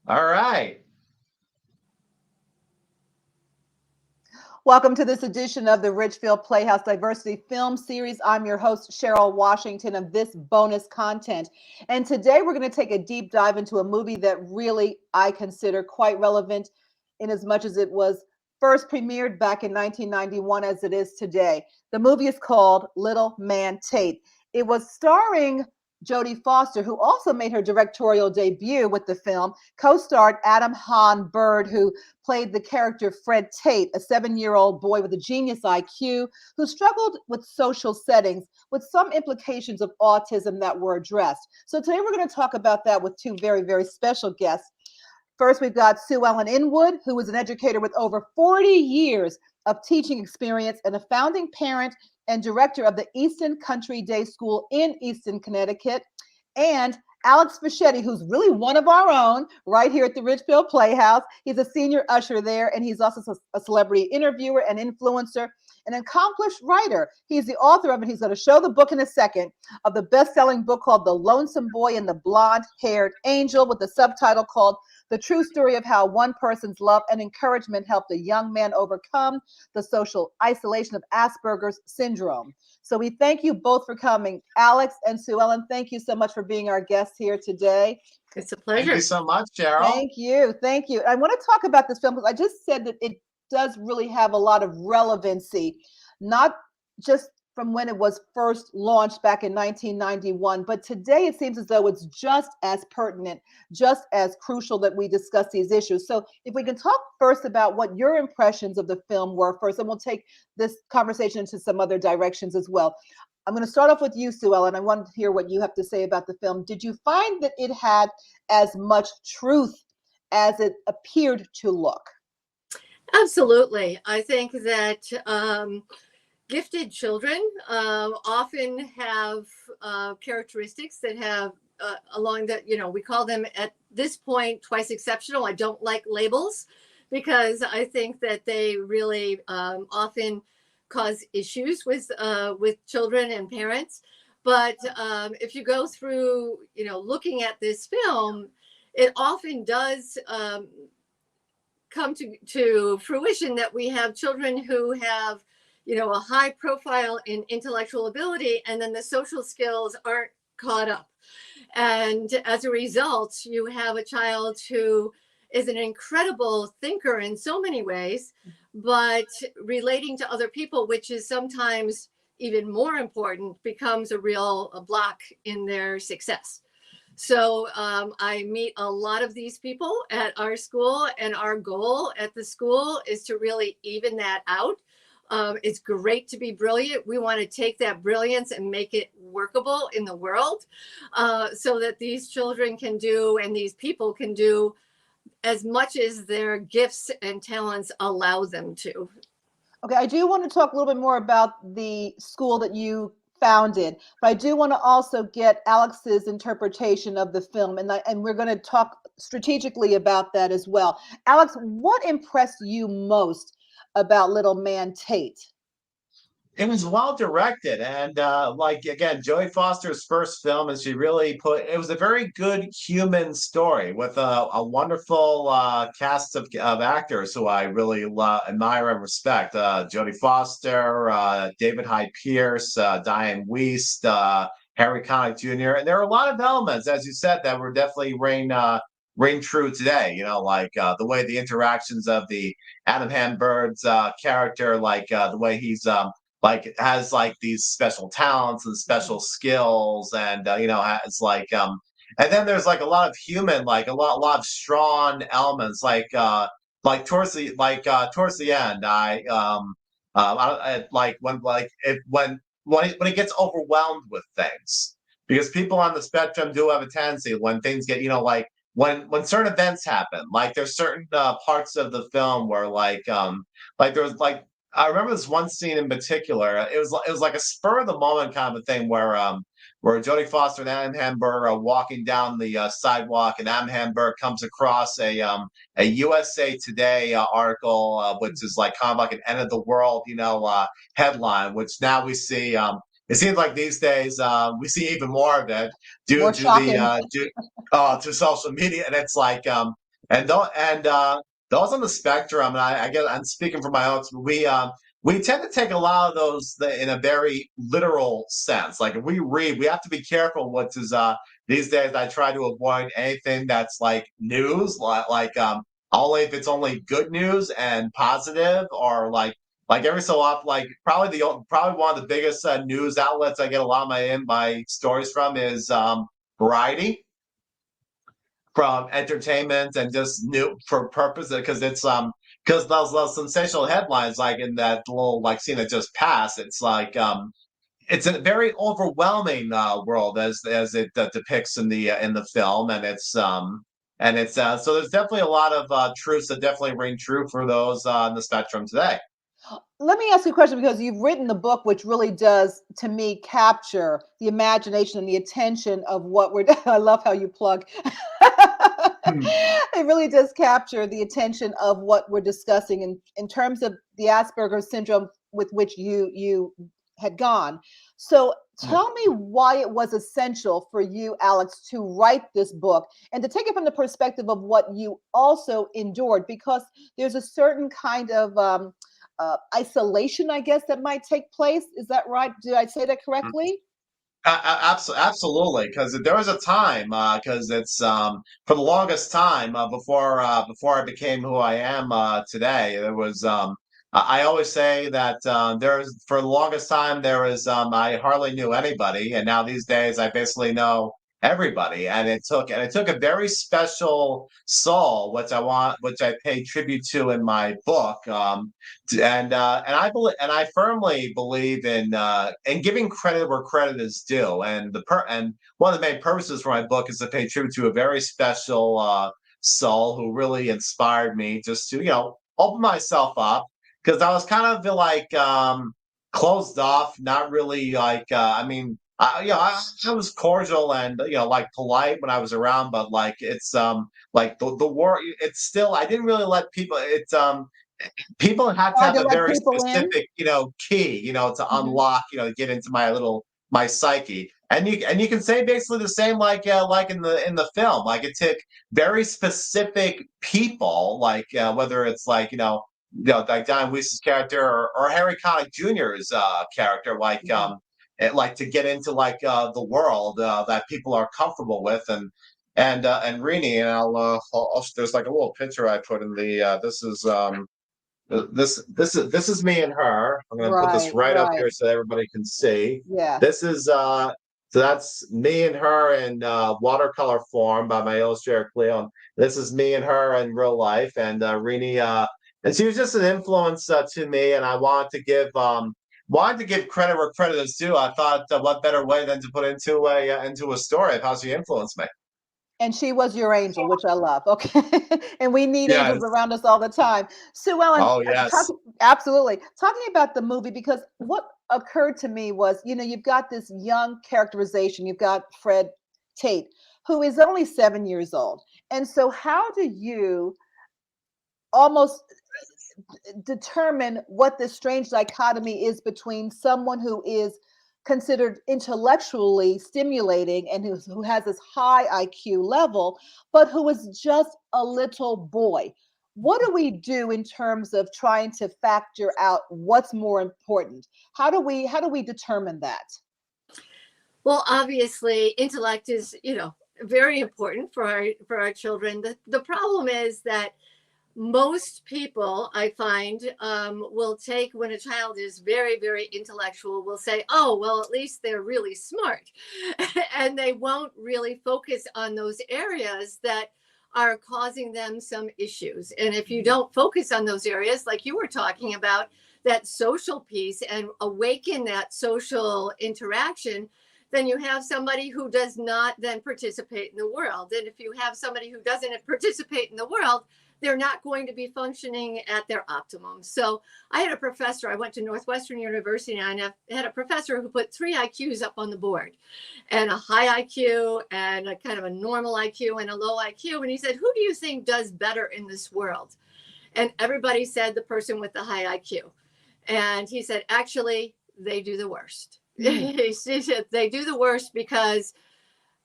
All right. Welcome to this edition of the Richfield Playhouse Diversity Film Series. I'm your host, Cheryl Washington, of this bonus content. And today we're going to take a deep dive into a movie that really I consider quite relevant in as much as it was first premiered back in 1991 as it is today. The movie is called Little Man Tate. It was starring Jodie Foster, who also made her directorial debut with the film, co-starred Adam Hahn Bird, who played the character Fred Tate, a 7-year-old boy with a genius IQ who struggled with social settings with some implications of autism that were addressed. So today we're going to talk about that with two very, very special guests. First, we've got Sue Ellen Inwood, who is an educator with over 40 years of teaching experience and a founding parent and director of the Easton Country Day School in Easton, Connecticut. And Alex Fischetti, who's really one of our own right here at the Richfield Playhouse. He's a senior usher there, and he's also a celebrity interviewer and influencer, an accomplished writer. He's the author of it. He's going to show the book in a second of the best-selling book called The Lonesome Boy and the Blonde-Haired Angel, with the subtitle called The True Story of How One Person's Love and Encouragement Helped a Young Man Overcome the Social Isolation of Asperger's Syndrome. So we thank you both for coming. Alex and Sue Ellen, thank you so much for being our guests here today. It's a Thank you pleasure. so much, Cheryl. Thank you. Thank you. I want to talk about this film because I just said that it does really have a lot of relevancy, not just from when it was first launched back in 1991, but today it seems as though it's just as pertinent, just as crucial that we discuss these issues. So, if we can talk first about what your impressions of the film were first, and we'll take this conversation into some other directions as well. I'm going to start off with you, Sue Ellen. I want to hear what you have to say about the film. Did you find that it had as much truth as it appeared to look? Absolutely. I think that gifted children often have characteristics that have, along that, we call them at this point twice exceptional. I don't like labels because I think that they really often cause issues with children and parents. But if you go through, looking at this film, it often does come to fruition that we have children who have, a high profile in intellectual ability, and then the social skills aren't caught up. And as a result, you have a child who is an incredible thinker in so many ways, but relating to other people, which is sometimes even more important, becomes a block in their success. So I meet a lot of these people at our school, and our goal at the school is to really even that out. It's great to be brilliant. We want to take that brilliance and make it workable in the world, so that these children can do and these people can do as much as their gifts and talents allow them to. Okay, I do want to talk a little bit more about the school that you founded, but I do want to also get Alex's interpretation of the film, and we're going to talk strategically about that as well. Alex, what impressed you most about Little Man Tate? It was well directed, and like again, Jodie Foster's first film, and she really put. It was a very good human story with a wonderful cast of actors who I really admire and respect. Jodie Foster, David Hyde Pierce, Diane Wiest, Harry Connick Jr., and there are a lot of elements, as you said, that were definitely ring true today. Like the way the interactions of the Adam Hambird's character, like the way he's like has like these special talents and special skills, and has and then there's like a lot of human, like a lot of strong elements, like towards the end, like when like if when it gets overwhelmed with things, because people on the spectrum do have a tendency when things get, like when certain events happen, like there's certain parts of the film where like there was like I remember this one scene in particular. It was like a spur of the moment kind of a thing where Jodie Foster and Adam Hamburg are walking down the sidewalk, and Adam Hamburg comes across a USA Today article, which is like kind of like an end of the world, headline, which now we see. It seems like these days we see even more of it due More to the shocking. to social media, and it's like those on the spectrum, and I guess I'm speaking for my own. We tend to take a lot of those in a very literal sense. Like if we read, we have to be careful. What is these days? I try to avoid anything that's like news, only if it's only good news and positive, or like every so often, like probably one of the biggest news outlets I get a lot of my stories from is Variety, from entertainment and just new for purpose, because it's because those sensational headlines, like in that little like scene that just passed, it's like it's a very overwhelming world as it depicts in the film, and it's so there's definitely a lot of truths that definitely ring true for those in the spectrum today. Let me ask you a question, because you've written the book, which really does, to me, capture the imagination and the attention of what we're. I love how you plug. Hmm. It really does capture the attention of what we're discussing in terms of the Asperger's syndrome with which you had gone. So tell me why it was essential for you, Alex, to write this book and to take it from the perspective of what you also endured, because there's a certain kind of isolation, I guess, that might take place. Is that right? Did I say that correctly? Absolutely, because there was a time, because it's for the longest time before I became who I am today. There was I always say that there's for the longest time there was I hardly knew anybody, and now these days I basically know everybody, and it took a very special soul, which I pay tribute to in my book. And I firmly believe in giving credit where credit is due. And one of the main purposes for my book is to pay tribute to a very special soul who really inspired me just to open myself up, because I was kind of like closed off, not really like I mean. I was cordial and like polite when I was around, but like it's like the war. It's still I didn't really let people. People have to Hard have to a let very people in. specific, key, to Mhm. unlock, to get into my psyche. And you can say basically the same like in the film. Like it took very specific people, like whether it's like like Don Weiss's character or Harry Connick Jr.'s character, Mhm. like to get into like the world that people are comfortable with, and Rini, and there's like a little picture I put in the this is this is me and her. I'm going to put this Right, right up right. here so everybody can see. Yes. This is so that's me and her in watercolor form by my illustrator Cleo. And this is me and her in real life, and Rini. And she was just an influence to me, and I wanted to give credit where credit is due. I thought, what better way than to put into a story of how she influenced me. And she was your angel, which I love. Okay. And we need angels Yes. around us all the time. Sue Ellen, Oh yes. absolutely. Talking about the movie, because what occurred to me was, you've got this young characterization. You've got Fred Tate, who is only 7 years old. And so, how do you almost determine what this strange dichotomy is between someone who is considered intellectually stimulating and who has this high IQ level, but who is just a little boy? What do we do in terms of trying to factor out what's more important? How do we determine that? Well, obviously, intellect is, very important for our children. The problem is that most people, I find, will take when a child is very, very intellectual, will say, oh, well, at least they're really smart. And they won't really focus on those areas that are causing them some issues. And if you don't focus on those areas, like you were talking about, that social piece and awaken that social interaction, then you have somebody who does not then participate in the world. And if you have somebody who doesn't participate in the world, they're not going to be functioning at their optimum. So I had a professor, I went to Northwestern University, and I had a professor who put 3 IQs up on the board, and a high IQ and a kind of a normal IQ and a low IQ. And he said, who do you think does better in this world? And everybody said the person with the high IQ. And he said, actually, they do the worst. Mm. He said they do the worst because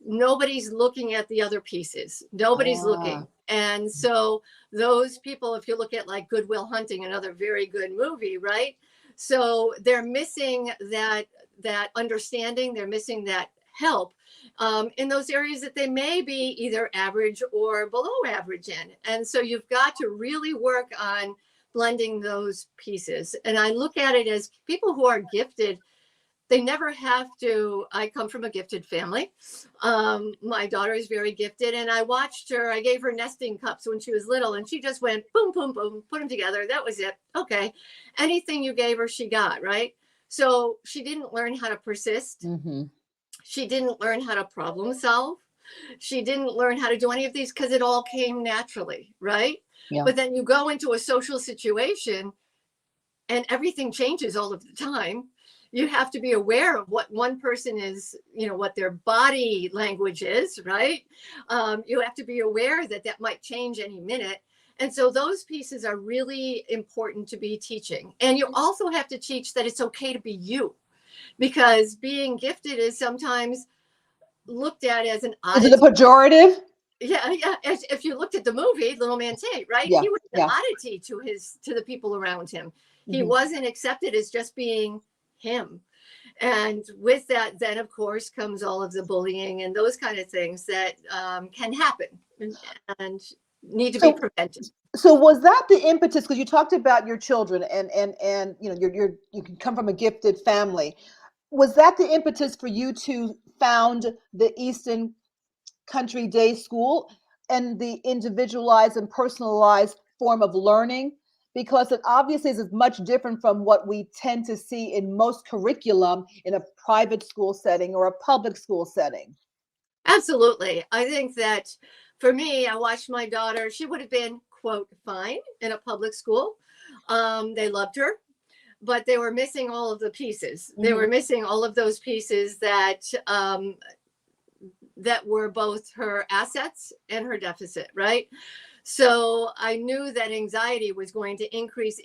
nobody's looking at the other pieces. Nobody's looking. And so those people, if you look at like Good Will Hunting, another very good movie, right? So they're missing that understanding. They're missing that help in those areas that they may be either average or below average in. And so you've got to really work on blending those pieces. And I look at it as people who are gifted, they never have to. I come from a gifted family. My daughter is very gifted, and I watched her. I gave her nesting cups when she was little, and she just went boom, boom, boom, put them together. That was it. Okay. Anything you gave her, she got, right? So she didn't learn how to persist. Mm-hmm. She didn't learn how to problem solve. She didn't learn how to do any of these because it all came naturally, right? Yeah. But then you go into a social situation and everything changes all of the time. You have to be aware of what one person is, what their body language is, right? You have to be aware that that might change any minute. And so those pieces are really important to be teaching. And you also have to teach that it's okay to be you, because being gifted is sometimes looked at as an oddity. Is it a pejorative? Yeah. If you looked at the movie Little Man Tate, right? Yeah, He was an oddity to the people around him. He wasn't accepted as just being him. And with that, then of course comes all of the bullying and those kind of things that can happen and need to be prevented. So was that the impetus? Because you talked about your children and you can come from a gifted family. Was that the impetus for you to found the Easton Country Day School and the individualized and personalized form of learning? Because it obviously is much different from what we tend to see in most curriculum in a private school setting or a public school setting. Absolutely. I think that for me, I watched my daughter. She would have been, quote, fine in a public school. They loved her, but they were missing all of the pieces. They were missing all of those pieces that that were both her assets and her deficit, right? So I knew that anxiety was going to increase.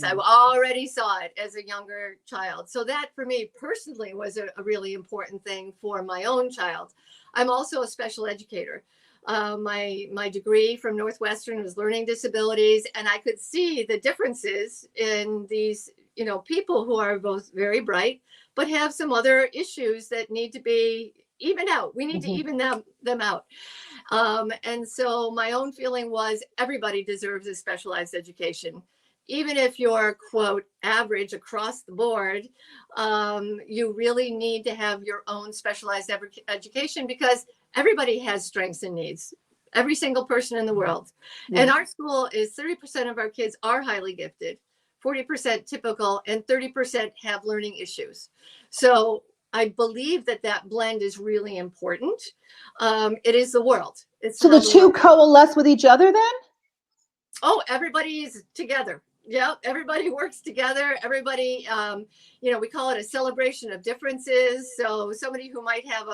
I already saw it as a younger child. So that for me personally was a really important thing for my own child. I'm also a special educator. My degree from Northwestern was learning disabilities, and I could see the differences in these, people who are both very bright, but have some other issues that need to be evened out. We need to even them out. And so my own feeling was everybody deserves a specialized education. Even if you're, quote, average across the board, you really need to have your own specialized education, because everybody has strengths and needs. Every single person in the world. And our school is 30% of our kids are highly gifted, 40% typical, and 30% have learning issues. So I believe that blend is really important. It is the world. So the two coalesce with each other then? Oh, everybody's together. Yeah, everybody works together. Everybody, we call it a celebration of differences. So somebody who might have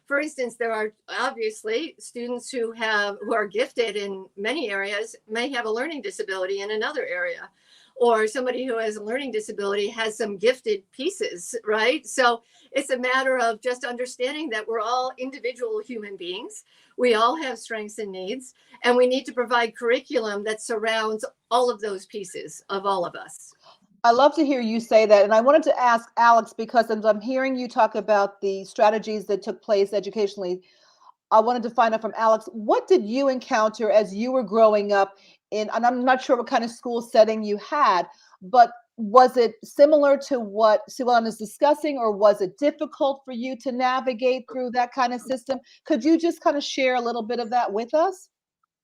for instance, there are obviously students who are gifted in many areas may have a learning disability in another area, or somebody who has a learning disability has some gifted pieces, right? So it's a matter of just understanding that we're all individual human beings. We all have strengths and needs, and we need to provide curriculum that surrounds all of those pieces of all of us. I love to hear you say that. And I wanted to ask Alex, because as I'm hearing you talk about the strategies that took place educationally, I wanted to find out from Alex, what did you encounter as you were growing up in, and I'm not sure what kind of school setting you had, but was it similar to what Sue Ellen is discussing, or was it difficult for you to navigate through that kind of system? Could you just kind of share a little bit of that with us?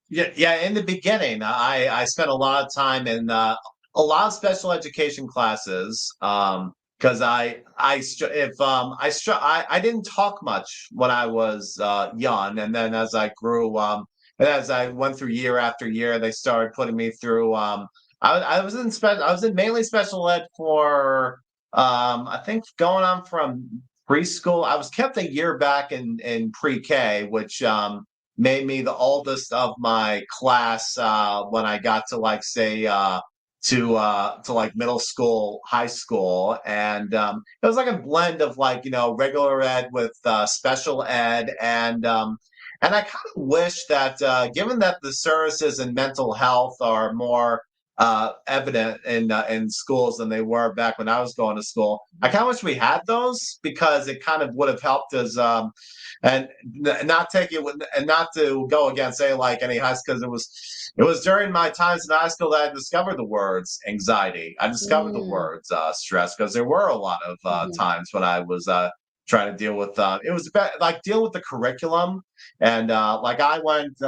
Yeah. In the beginning, I spent a lot of time in a lot of special education classes. Because I didn't talk much when I was young, and then as I grew, and as I went through year after year, they started putting me through. I was in mainly special ed for I think going on from preschool. I was kept a year back in pre-K, which made me the oldest of my class when I got to, like, say, to like middle school, high school, and it was like a blend of like regular ed with special ed, and I kind of wish that given that the services in mental health are more evident in schools than they were back when I was going to school, I kind of wish we had those because it kind of would have helped us. And not take it and not to go against say like any high school, because it was during my times in high school that I discovered the words anxiety. I discovered the Mm, words stress, because there were a lot of mhm, times when I was trying to deal with it was about, like deal with the curriculum, and like I went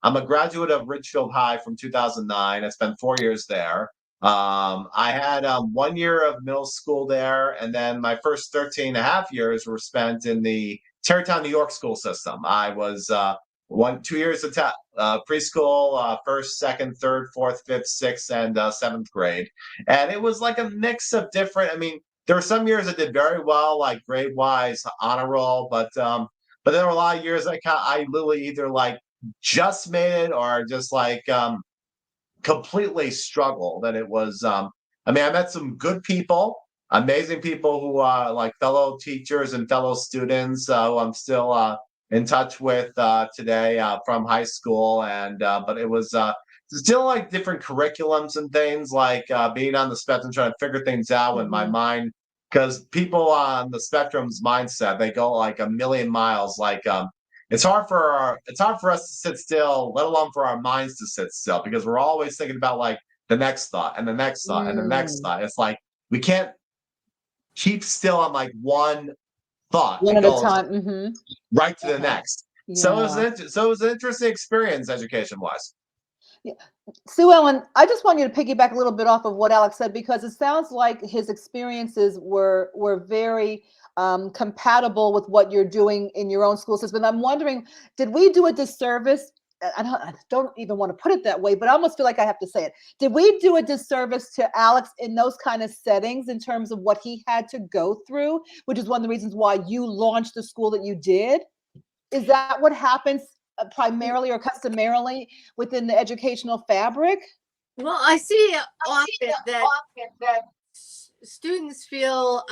I'm a graduate of Ridgefield High from 2009. I spent 4 years there. I had 1 year of middle school there, and then my first 13 and a half years were spent in the Tarrytown, New York school system. I was 2 years of preschool, first, second, third, fourth, fifth, sixth, and seventh grade. And it was like a mix of different, I mean, there were some years I did very well, like grade wise, honor roll, but there were a lot of years I literally either like just made it or just like completely struggled. And it was, I mean, I met some good people, amazing people who are like fellow teachers and fellow students who I'm still in touch with today from high school. And but it was still like different curriculums and things, like being on the spectrum, trying to figure things out in my mhm. mind. Because people on the spectrum's mindset, they go like a million miles. Like it's hard for us to sit still, let alone for our minds to sit still, because we're always thinking about like the next thought and the next thought and the next Mm. thought. It's like we can't keep still on like one thought. One It at a goes time. Mhm. right to the Yeah. next. Yeah. So it was an interesting experience education wise. Yeah. Sue Ellen, I just want you to piggyback a little bit off of what Alex said, because it sounds like his experiences were very compatible with what you're doing in your own school system. And I'm wondering, did we do a disservice? I don't even want to put it that way, but I almost feel like I have to say it. Did we do a disservice to Alex in those kind of settings in terms of what he had to go through, which is one of the reasons why you launched the school that you did? Is that what happens primarily or customarily within the educational fabric? Well, I see often that students feel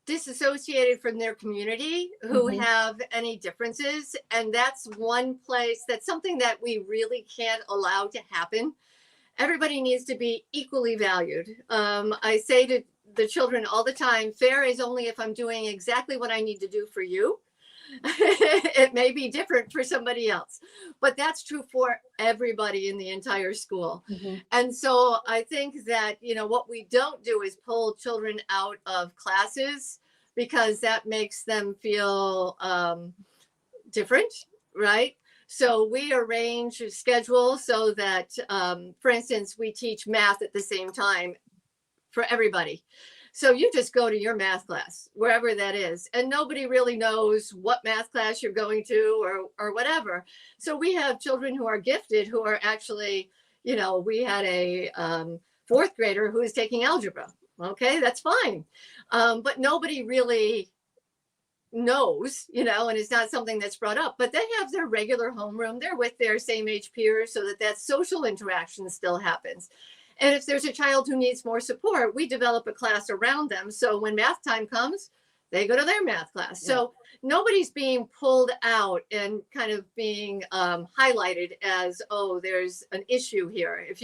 disassociated from their community who Mhm. have any differences. And that's one place, that's something that we really can't allow to happen. Everybody needs to be equally valued. I say to the children all the time, fair is only if I'm doing exactly what I need to do for you. It may be different for somebody else, but that's true for everybody in the entire school. Mhm. And so I think that, what we don't do is pull children out of classes, because that makes them feel different, right? So we arrange a schedule so that, for instance, we teach math at the same time for everybody. So you just go to your math class, wherever that is, and nobody really knows what math class you're going to, or whatever. So we have children who are gifted, who are actually, we had a fourth grader who is taking algebra. Okay, that's fine. But nobody really knows, and it's not something that's brought up, but they have their regular homeroom. They're with their same age peers, so that social interaction still happens. And if there's a child who needs more support, we develop a class around them. So when math time comes, they go to their math class. Yeah. So nobody's being pulled out and kind of being highlighted as, oh, there's an issue here. If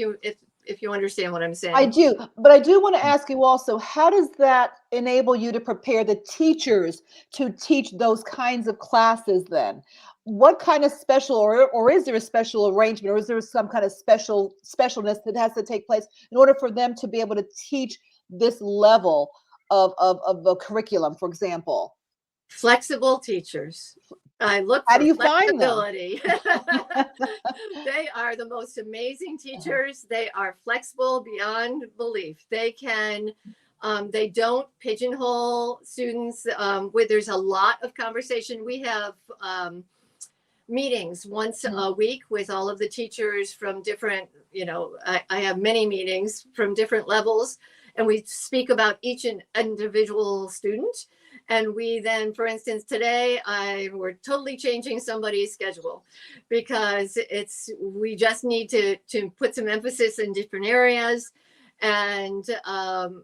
you understand what I'm I saying. do, but I do want to ask you also, how does that enable you to prepare the teachers to teach those kinds of classes then? What kind of special, or is there a special arrangement, or is there some kind of specialness that has to take place in order for them to be able to teach this level of the curriculum, for example? Flexible teachers. I look How for do you find them? flexibility. They are the most amazing teachers. They are flexible beyond belief. They don't pigeonhole students. Where there's a lot of conversation. We have meetings once Mhm. a week with all of the teachers from different, I have many meetings from different levels, and we speak about each individual student. And we then, for instance, today we're totally changing somebody's schedule because we just need to put some emphasis in different areas. And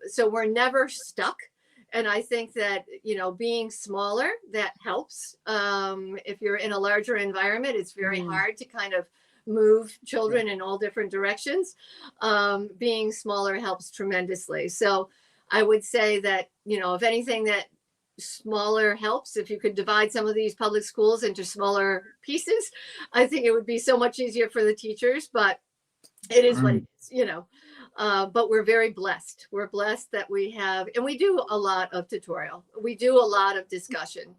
so we're never stuck. And I think that, being smaller, that helps. If you're in a larger environment, it's very hard to kind of move children in all different directions. Being smaller helps tremendously. So I would say that, if anything, that smaller helps. If you could divide some of these public schools into smaller pieces, I think it would be so much easier for the teachers, but it is what it is, but we're very blessed. We're blessed that we have, and we do a lot of tutorial. We do a lot of discussion.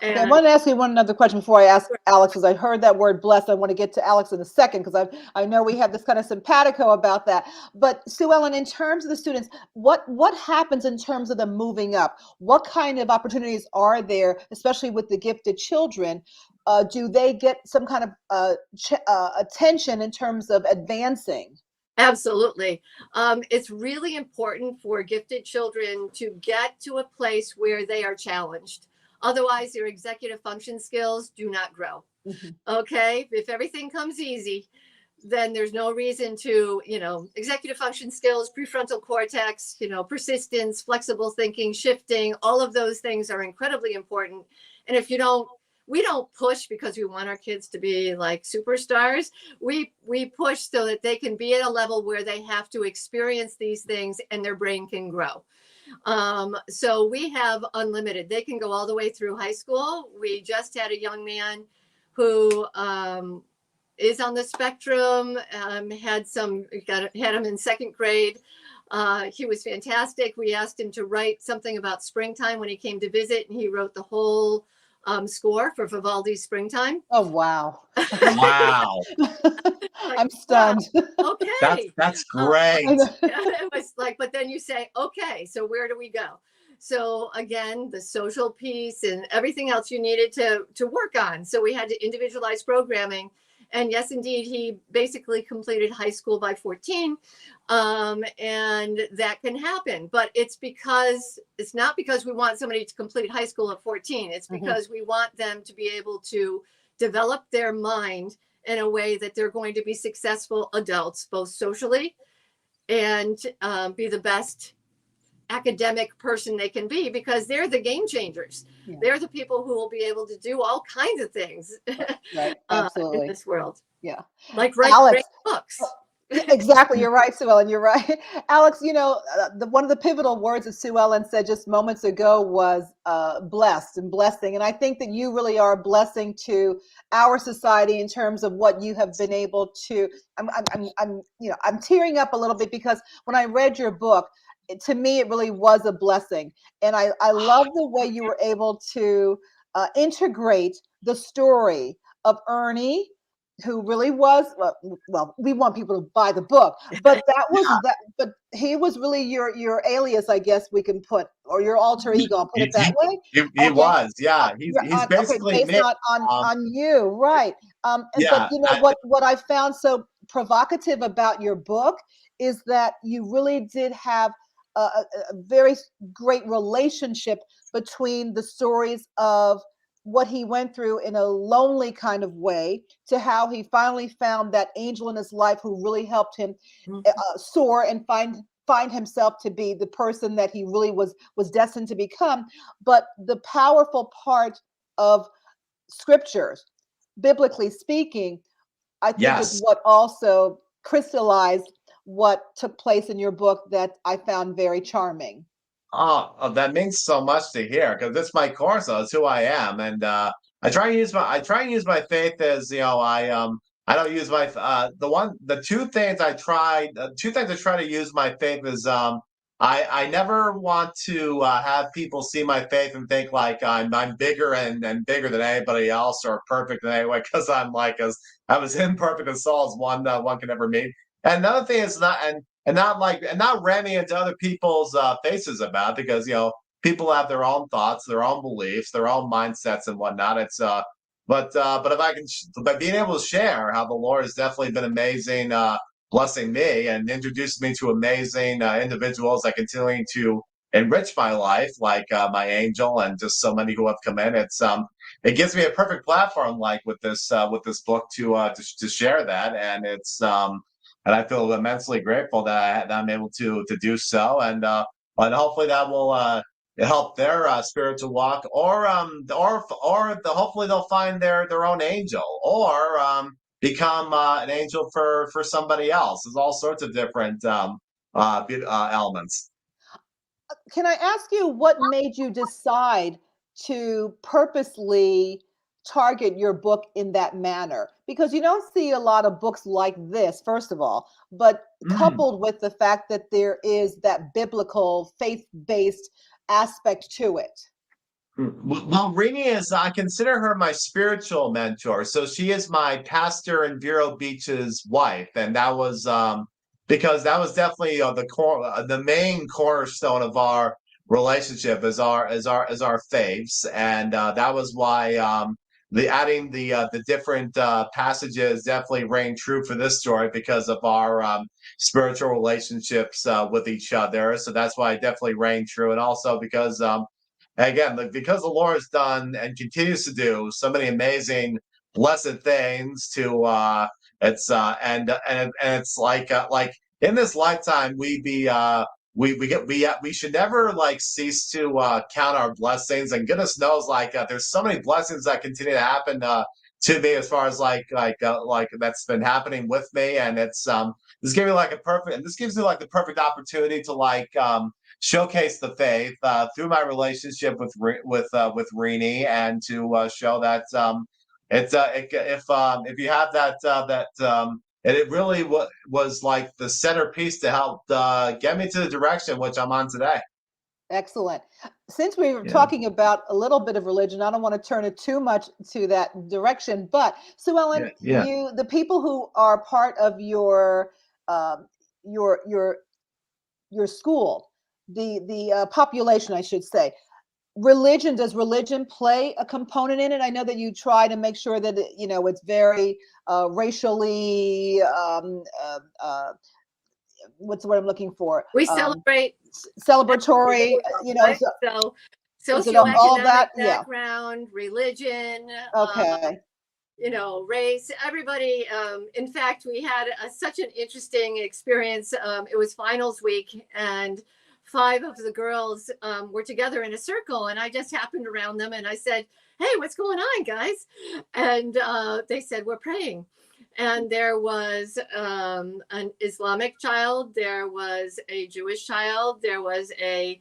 And okay, I want to ask you one other question before I ask Alex, because I heard that word blessed. I want to get to Alex in a second, because I know we have this kind of simpatico about that. But Sue Ellen, in terms of the students, what happens in terms of them moving up? What kind of opportunities are there, especially with the gifted children? Do they get some kind of attention in terms of advancing? Absolutely. It's really important for gifted children to get to a place where they are challenged. Otherwise, their executive function skills do not grow. Okay. If everything comes easy, then there's no reason to, executive function skills, prefrontal cortex, persistence, flexible thinking, shifting, all of those things are incredibly important. And if we don't push because we want our kids to be like superstars. We push so that they can be at a level where they have to experience these things and their brain can grow. So we have unlimited. They can go all the way through high school. We just had a young man who is on the spectrum, had him in second grade. He was fantastic. We asked him to write something about springtime when he came to visit, and he wrote the whole score for Vivaldi's Springtime. Oh, wow. Wow. I'm stunned. Wow, okay. That's great. It was like, but then you say, okay, so where do we go? So again, the social piece and everything else you needed to work on. So we had to individualize programming. And yes, indeed, he basically completed high school by 14. And that can happen. But it's not because we want somebody to complete high school at 14. It's because we want them to be able to develop their mind in a way that they're going to be successful adults, both socially and be the best academic person they can be, because they're the game changers. Yeah. They're the people who will be able to do all kinds of things right. Absolutely. in this world. Yeah. Like write books. Exactly. You're right, Sue Ellen. You're right. Alex, one of the pivotal words that Sue Ellen said just moments ago was blessed and blessing. And I think that you really are a blessing to our society in terms of what you have been able to, I'm tearing up a little bit, because when I read your book, to me, it really was a blessing. And I love the way you were able to integrate the story of Ernie, who really was, well, we want people to buy the book, but that was that. But he was really your alias, I guess we can put, or your alter ego. I'll put it that way. He was, yeah. He's basically based on you, right? Yeah. But what I found so provocative about your book is that you really did have a very great relationship between the stories of what he went through in a lonely kind of way to how he finally found that angel in his life who really helped him soar and find himself to be the person that he really was destined to become. But the powerful part of scriptures, biblically speaking, I think is what also crystallized what took place in your book that I found very charming. Oh, that means so much to hear, because it's my core, so it's who I am, and I try and use my faith as I don't use my two things I try to use my faith is I never want to have people see my faith and think like I'm bigger and bigger than anybody else or perfect in any way, because I'm as imperfect as Saul as one can ever meet. And another thing is not ramming into other people's faces about it, because people have their own thoughts, their own beliefs, their own mindsets and whatnot. It's but if I can by being able to share how the Lord has definitely been amazing, blessing me and introducing me to amazing individuals that continuing to enrich my life, like my angel and just so many who have come in. It gives me a perfect platform, like with this book to share that, and and I feel immensely grateful that I'm able to do so, and hopefully that will help their spiritual walk, hopefully they'll find their own angel, or become an angel for somebody else. There's all sorts of different elements. Can I ask you what made you decide to purposely target your book in that manner? Because you don't see a lot of books like this, first of all, but Mm. coupled with the fact that there is that biblical, faith-based aspect to it. Well, Rini is, I consider her my spiritual mentor. So she is my pastor in Vero Beach's wife. And that was because that was definitely the main cornerstone of our relationship is our faiths. And that was why the adding the different passages definitely rang true for this story because of our spiritual relationships with each other. So that's why it definitely rang true. And also because again, like, because the Lord has done and continues to do so many amazing, blessed things to and it's like in this lifetime we should never like cease to count our blessings, and goodness knows there's so many blessings that continue to happen to me as far as like that's been happening with me, and this gives me like a perfect and this gives me like the perfect opportunity to showcase the faith through my relationship with Rini, and to show that if you have and it really was like the centerpiece to help get me to the direction which I'm on today. Excellent. Since we were Yeah, talking about a little bit of religion, I don't want to turn it too much to that direction. But Sue Ellen, yeah, yeah. the people who are part of um, your your your school, the population, I should say, religion. Does religion play a component in it? I know that you try to make sure that it's very racially. What's the word I'm looking for? We celebrate Celebratory. right? So So is it all of socioeconomic that? Yeah. background, religion, Okay. race, everybody. In fact, we had such an interesting experience. It was finals week, and five of the girls were together in a circle, and I just happened around them, and I said, "Hey, what's going on, guys?" And they said, "We're praying." And there was an Islamic child, there was a Jewish child, there was a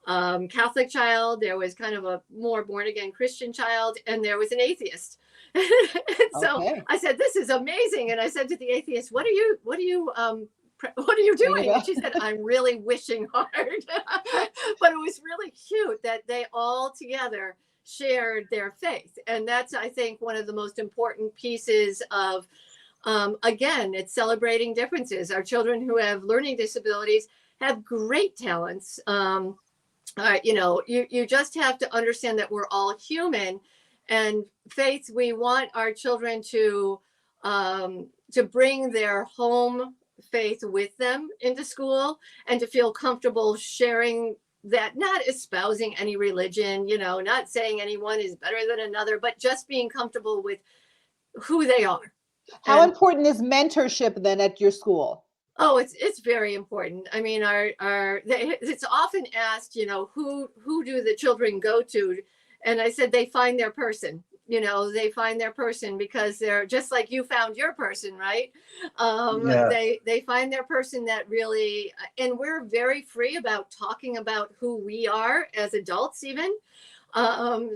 Catholic child, there was kind of a more born again Christian child, and there was an atheist. And so Okay. I said, "This is amazing." And I said to the atheist, what are you Praying doing?" And about. she said, "I'm really wishing hard." But it was really cute that they all together shared their faith. And that's, I think, one of the most important pieces of, again, it's celebrating differences. Our children who have learning disabilities have great talents. You just have to understand that we're all human, and faith. We want our children to bring their home faith with them into school, and to feel comfortable sharing that, not espousing any religion, not saying anyone is better than another, but just being comfortable with who they are. How And important is mentorship then at your school? oh, it's very important. I mean, it's often asked, who do the children go to? And I said they find their person. They find their person because they're just like you found your person, right? Yeah. They find their person that really, and we're very free about talking about who we are as adults, even.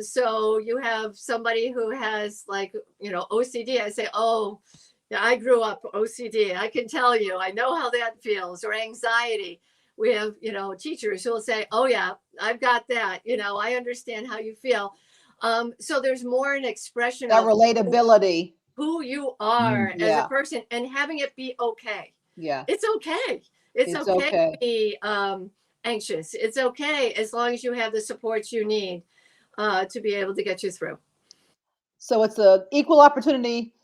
So you have somebody who has like, OCD. I say, "Oh, yeah, I grew up OCD. I can tell you, I know how that feels." Or anxiety. We have, teachers who will say, "Oh yeah, I've got that. I understand how you feel." So there's more an expression That of relatability. who you are as a Yeah. person, and having it be okay. Yeah. It's okay. It's It's okay to okay. be anxious. It's okay as long as you have the supports you need to be able to get you through. So it's a equal opportunity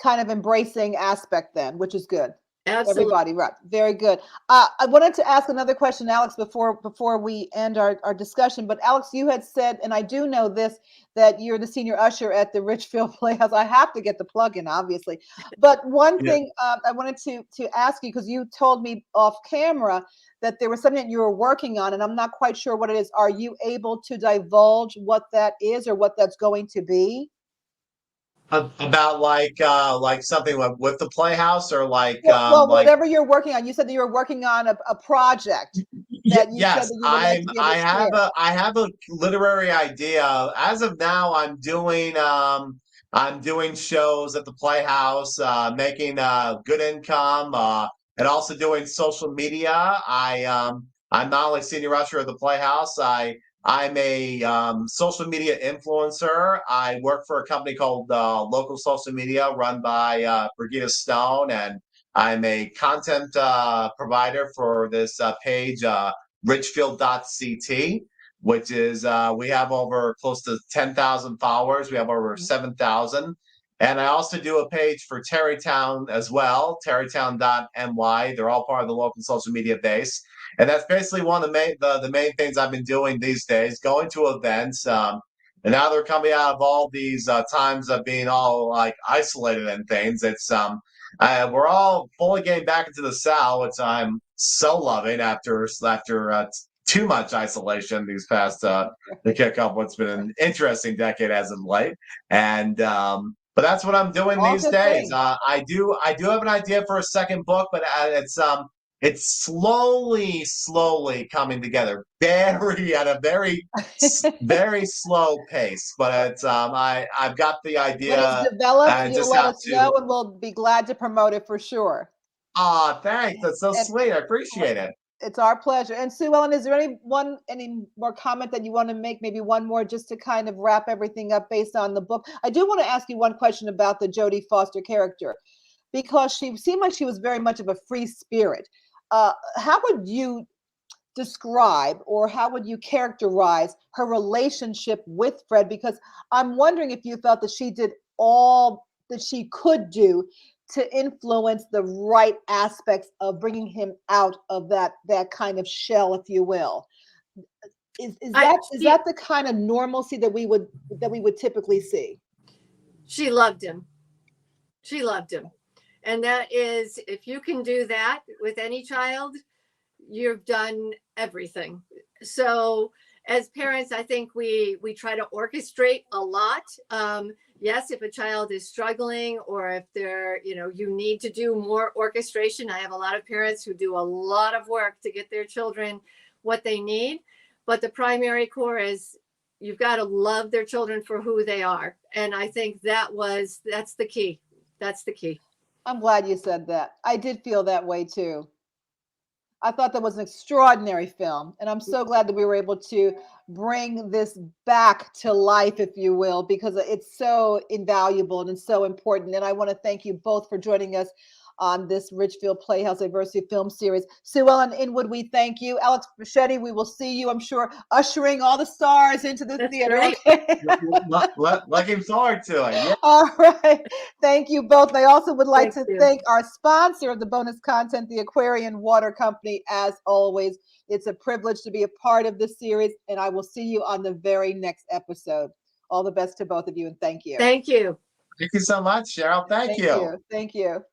kind of embracing aspect then, which is good. Absolutely. Everybody, right. Very good. I wanted to ask another question, Alex, before we end our discussion. But Alex, you had said, and I do know this, that you're the senior usher at the Richfield Playhouse. I have to get the plug in, obviously. But one Yeah. thing I wanted to ask you, because you told me off camera that there was something that you were working on, and I'm not quite sure what it is. Are you able to divulge what that is or what that's going to be? About like something with the Playhouse or Well, like whatever you're working on, you said that you were working on a project that you said yes, that you would like to be able to share. I have a literary idea. As of now, I'm doing shows at the Playhouse, making good income, and also doing social media. I'm not only senior usher of the Playhouse. I'm a social media influencer. I work for a company called Local Social Media, run by Brigida Stone, and I'm a content provider for this page, Richfield.ct, which is we have over close to 10,000 followers. We have over 7,000. And I also do a page for Terrytown as well, terrytown.my. They're all part of the local social media base. And that's basically one of the main things I've been doing these days, going to events. And now they're coming out of all these times of being all like isolated and things. We're all fully getting back into the cell, which I'm so loving after too much isolation these past to kick up what's been an interesting decade as of late. And but that's what I'm doing All these good days. things. I do have an idea for a second book, but it's slowly coming together, very at a very slow pace. But it's I've got the When it's idea. developed, I you'll just let have us know, to. and we'll be glad to promote it for sure. Thanks. That's so And sweet. I appreciate it. it's our pleasure. And Sue Ellen, is there any more comment that you want to make? Maybe one more, just to kind of wrap everything up based on the book. I do want to ask you one question about the Jodie Foster character, because she seemed like she was very much of a free spirit. How would you describe, or how would you characterize her relationship with Fred? Because I'm wondering if you felt that she did all that she could do to influence the right aspects of bringing him out of that kind of shell, if you will. Is I that the kind of normalcy that we would typically see? she loved him. She loved him. And that is, if you can do that with any child, you've done everything. So as parents, I think we try to orchestrate a lot. Yes, if a child is struggling, or if they're, you need to do more orchestration. I have a lot of parents who do a lot of work to get their children what they need. But the primary core is, you've got to love their children for who they are. And I think that's the key. That's the key. I'm glad you said that. I did feel that way too. I thought that was an extraordinary film, and I'm so glad that we were able to bring this back to life, if you will, because it's so invaluable and it's so important. And I want to thank you both for joining us on this Richfield Playhouse Diversity Film Series. Sue Ellen Inwood, we thank you. Alex Bichetti, we will see you, I'm sure, ushering all the stars into the That's theater. great. Okay. Looking forward to it. Yeah. All right. Thank you both. I also would like Thank to you. thank our sponsor of the bonus content, the Aquarian Water Company. As always, it's a privilege to be a part of this series, and I will see you on the very next episode. All the best to both of you, and thank you. Thank you. Thank you so much, Cheryl. Thank Thank you. you. Thank you.